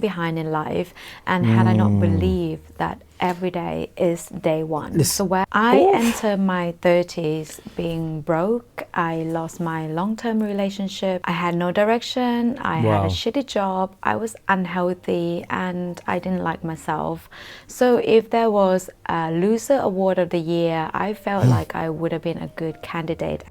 behind in life, and had I not believed that every day is day one. So where I enter my 30s being broke, I lost my long-term relationship, I had no direction, I had a shitty job, I was unhealthy, and I didn't like myself. So if there was a loser award of the year, I felt like I would have been a good candidate.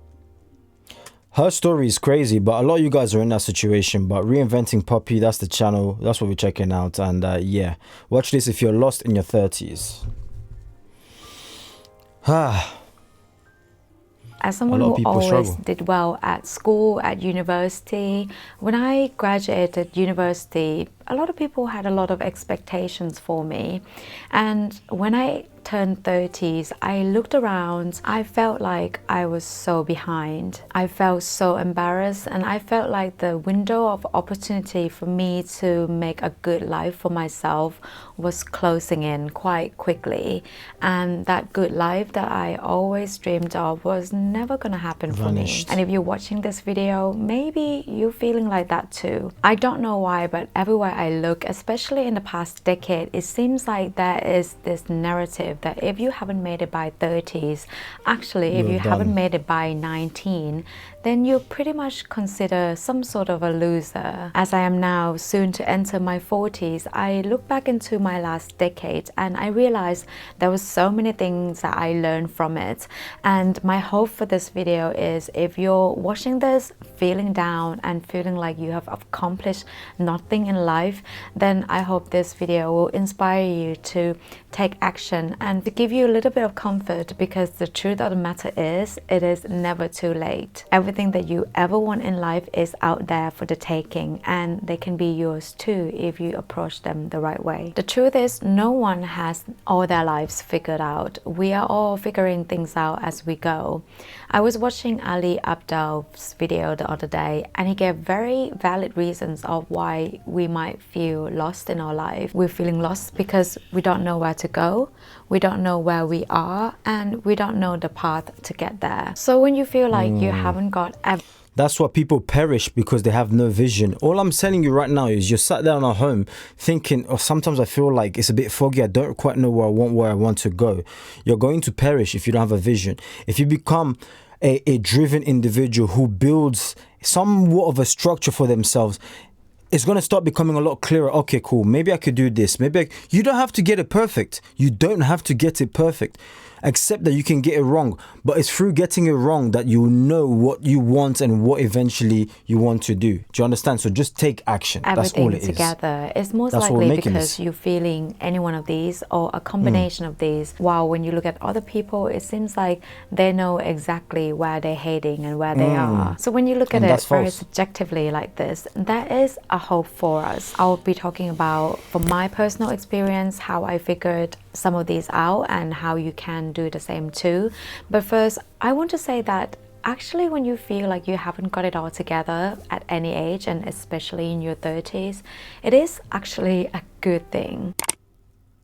Her story is crazy, but a lot of you guys are in that situation. But Reinventing Poppy, that's the channel. That's what we're checking out. And yeah, watch this if you're lost in your 30s. As someone who always did well at school, at university, when I graduated university, a lot of people had a lot of expectations for me. And when I turned 30s, I looked around, I felt like I was so behind. I felt so embarrassed, and I felt like the window of opportunity for me to make a good life for myself was closing in quite quickly. And that good life that I always dreamed of was never gonna happen for me. And if you're watching this video, maybe you're feeling like that too. I don't know why, but everywhere I look, especially in the past decade, it seems like there is this narrative that if you haven't made it by 30s, actually if you haven't made it by 19, then you're pretty much considered some sort of a loser. As I am now soon to enter my 40s, I look back into my last decade and I realized there was so many things that I learned from it. And my hope for this video is, if you're watching this feeling down and feeling like you have accomplished nothing in life, then I hope this video will inspire you to take action and to give you a little bit of comfort, because the truth of the matter is, it is never too late. Everything that you ever want in life is out there for the taking, and they can be yours too if you approach them the right way. The truth is, no one has all their lives figured out. We are all figuring things out as we go. I was watching Ali Abdaal's video the other day, and he gave very valid reasons of why we might feel lost in our life. We're feeling lost because we don't know where to go, we don't know where we are, and we don't know the path to get there. So when you feel like you haven't got that's what people perish, because they have no vision. All I'm telling you right now is, you're sat there at home thinking, or sometimes I feel like it's a bit foggy, I don't quite know where I want to go. You're going to perish if you don't have a vision. If you become a driven individual who builds somewhat of a structure for themselves, it's going to start becoming a lot clearer. Okay, cool, maybe I could do this. You don't have to get it perfect. You don't have to get it perfect. Accept that you can get it wrong, but it's through getting it wrong that you know what you want and what eventually you want to do. Do you understand? So just take action. That's all it is. Together. It's most likely because you're feeling any one of these or a combination of these. While when you look at other people, it seems like they know exactly where they're heading and where they are. So when you look at it very subjectively like this, there is a hope for us. I'll be talking about, from my personal experience, how I figured some of these out and how you can do the same too. But first, I want to say that actually, when you feel like you haven't got it all together at any age, and especially in your 30s, it is actually a good thing.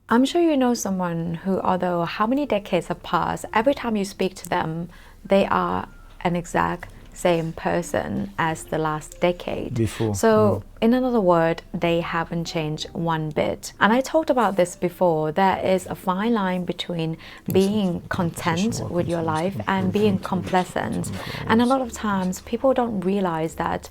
I'm sure you know someone who, although how many decades have passed, every time you speak to them, they are an exact same person as the last decade before. So in another word, they haven't changed one bit. And I talked about this before. There is a fine line between being content with your life and being complacent. And a lot of times people don't realize that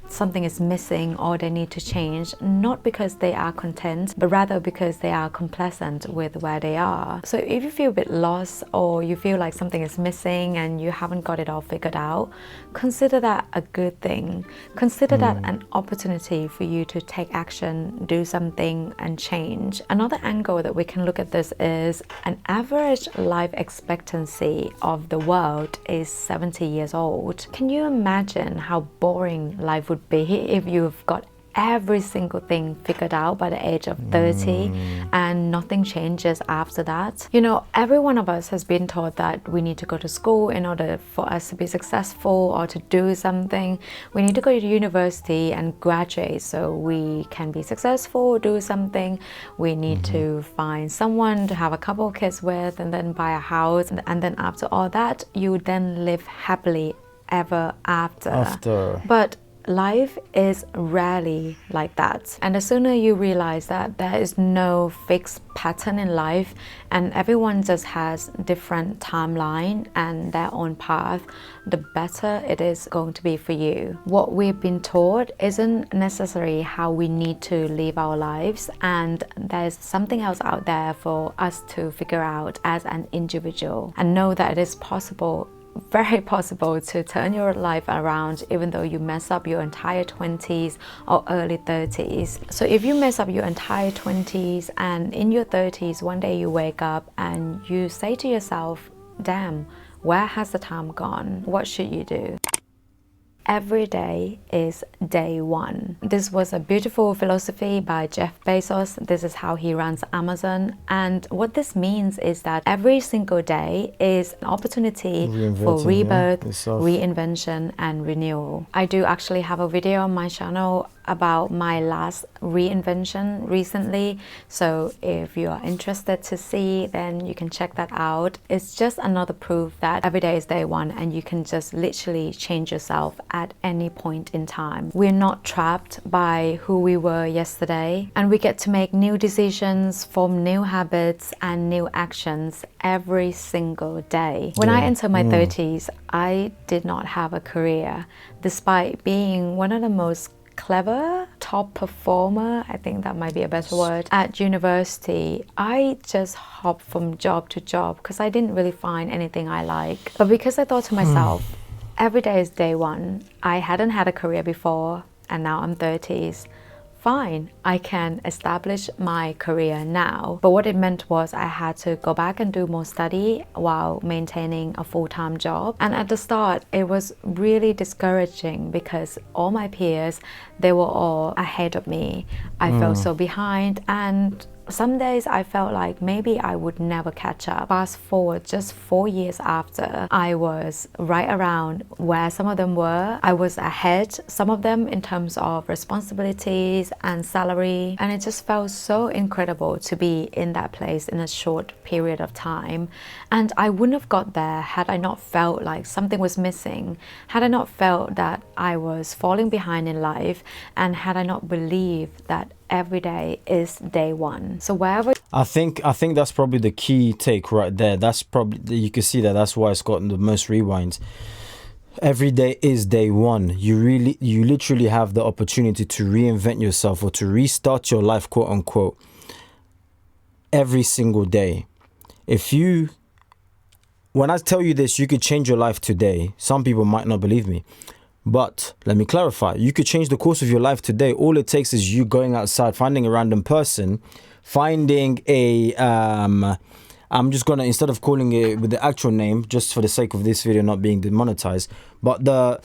something is missing or they need to change, not because they are content, but rather because they are complacent with where they are. So if you feel a bit lost, or you feel like something is missing and you haven't got it all figured out, consider that a good thing. Consider that an opportunity for you to take action, do something and change. Another angle that we can look at this is, an average life expectancy of the world is 70 years old. Can you imagine how boring life would be if you've got every single thing figured out by the age of 30 and nothing changes after that? You know, every one of us has been taught that we need to go to school in order for us to be successful or to do something. We need to go to university and graduate so we can be successful, do something. We need to find someone to have a couple of kids with, and then buy a house, and then after all that, you then live happily ever after. But life is rarely like that. And the sooner you realize that there is no fixed pattern in life and everyone just has different timeline and their own path, the better it is going to be for you. What we've been taught isn't necessarily how we need to live our lives, and there's something else out there for us to figure out as an individual, and know that it is possible, very possible, to turn your life around even though you mess up your entire 20s or early 30s. So if you mess up your entire 20s and in your 30s one day you wake up and you say to yourself, damn, where has the time gone? What should you do? Every day is day one. This was a beautiful philosophy by Jeff Bezos. This is how he runs Amazon. And what this means is that every single day is an opportunity for rebirth, reinvention, and renewal. I do actually have a video on my channel about my last reinvention recently. So if you are interested to see, then you can check that out. It's just another proof that every day is day one and you can just literally change yourself at any point in time. We're not trapped by who we were yesterday, and we get to make new decisions, form new habits and new actions every single day. When I entered my 30s, I did not have a career, despite being one of the most clever, top performer, I think that might be a better word, at university. I just hopped from job to job because I didn't really find anything I like. But because I thought to myself, every day is day one, I hadn't had a career before and now I'm 30s, fine, I can establish my career now. But what it meant was I had to go back and do more study while maintaining a full-time job. And at the start, it was really discouraging because all my peers, they were all ahead of me. I felt so behind, and some days I felt like maybe I would never catch up. Fast forward just 4 years after, I was right around where some of them were. I was ahead, some of them in terms of responsibilities and salary. And it just felt so incredible to be in that place in a short period of time. And I wouldn't have got there had I not felt like something was missing, had I not felt that I was falling behind in life, and had I not believed that every day is day one. So wherever I think that's probably the key take right there. That's probably, you can see that's why it's gotten the most rewinds. Every day is day one. You literally have the opportunity to reinvent yourself or to restart your life, quote unquote, every single day. When I tell you this, you could change your life today. Some people might not believe me. But let me clarify, you could change the course of your life today. All it takes is you going outside, finding a random person, finding a, I'm just going to, instead of calling it with the actual name, just for the sake of this video not being demonetized, but the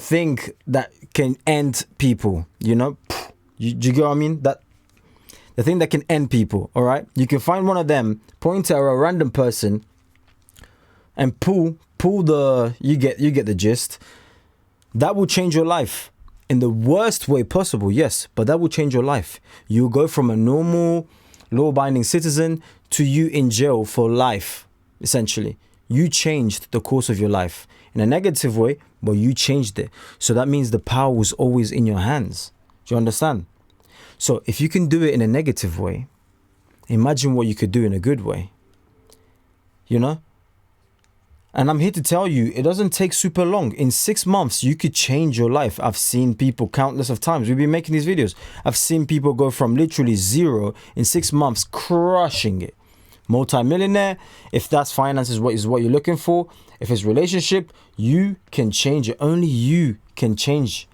thing that can end people, you get what I mean? The thing that can end people, all right? You can find one of them, point at a random person, and pull the, you get the gist. That will change your life in the worst way possible, yes, but that will change your life. You'll go from a normal, law-abiding citizen to you in jail for life, essentially. You changed the course of your life in a negative way, but you changed it. So that means the power was always in your hands. Do you understand? So if you can do it in a negative way, imagine what you could do in a good way. And I'm here to tell you, it doesn't take super long. In 6 months, you could change your life. I've seen people countless of times. We've been making these videos. I've seen people go from literally zero in 6 months, crushing it. Multi-millionaire, if that's finances, what you're looking for. If it's relationship, you can change it. Only you can change.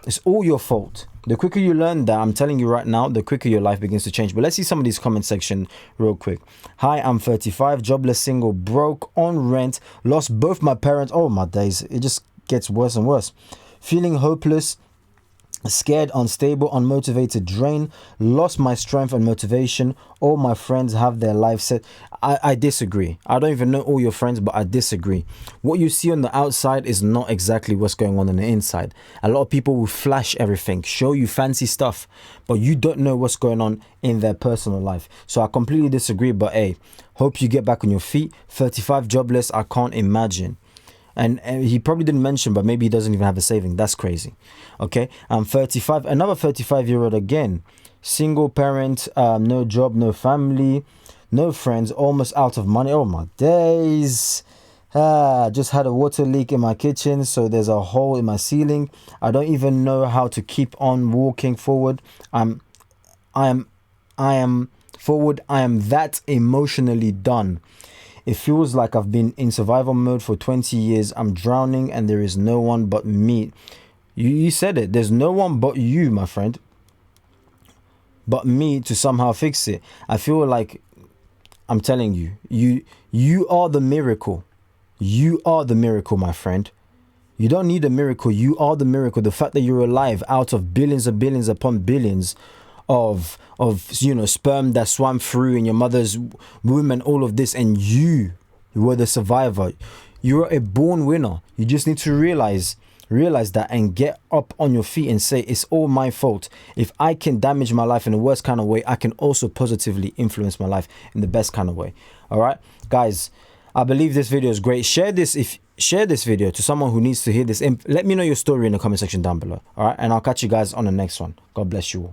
It's all your fault. The quicker you learn that, I'm telling you right now, the quicker your life begins to change. But let's see some of these comment section real quick. Hi, I'm 35, jobless, single, broke, on rent, lost both my parents. Oh my days, it just gets worse and worse. Feeling hopeless, scared, unstable, unmotivated, drained, lost my strength and motivation. All my friends have their life set. I disagree. I don't even know all your friends, but I disagree. What you see on the outside is not exactly what's going on the inside. A lot of people will flash everything, show you fancy stuff, but you don't know what's going on in their personal life. So I completely disagree, but hey, hope you get back on your feet. 35, jobless, I can't imagine. And he probably didn't mention, but maybe he doesn't even have a saving. That's crazy. Okay, I'm 35. Another 35-year-old again. Single parent, no job, no family, no friends, almost out of money. Oh my days. Just had a water leak in my kitchen, so there's a hole in my ceiling. I don't even know how to keep on walking forward. I am forward. I am that emotionally done. It feels like I've been in survival mode for 20 years. I'm drowning and there is no one but me. You said it. There's no one but you, my friend. But me to somehow fix it. I feel like, I'm telling you, you are the miracle. You are the miracle, my friend. You don't need a miracle. You are the miracle. The fact that you're alive out of billions and billions upon billions of sperm that swam through in your mother's womb and all of this, and you were the survivor. You're a born winner. You just need to realize that and get up on your feet and say, it's all my fault. If I can damage my life in the worst kind of way, I can also positively influence my life in the best kind of way. All right, guys, I believe this video is great. Share this video to someone who needs to hear this. Let me know your story in the comment section down below. All right, and I'll catch you guys on the next one. God bless you all.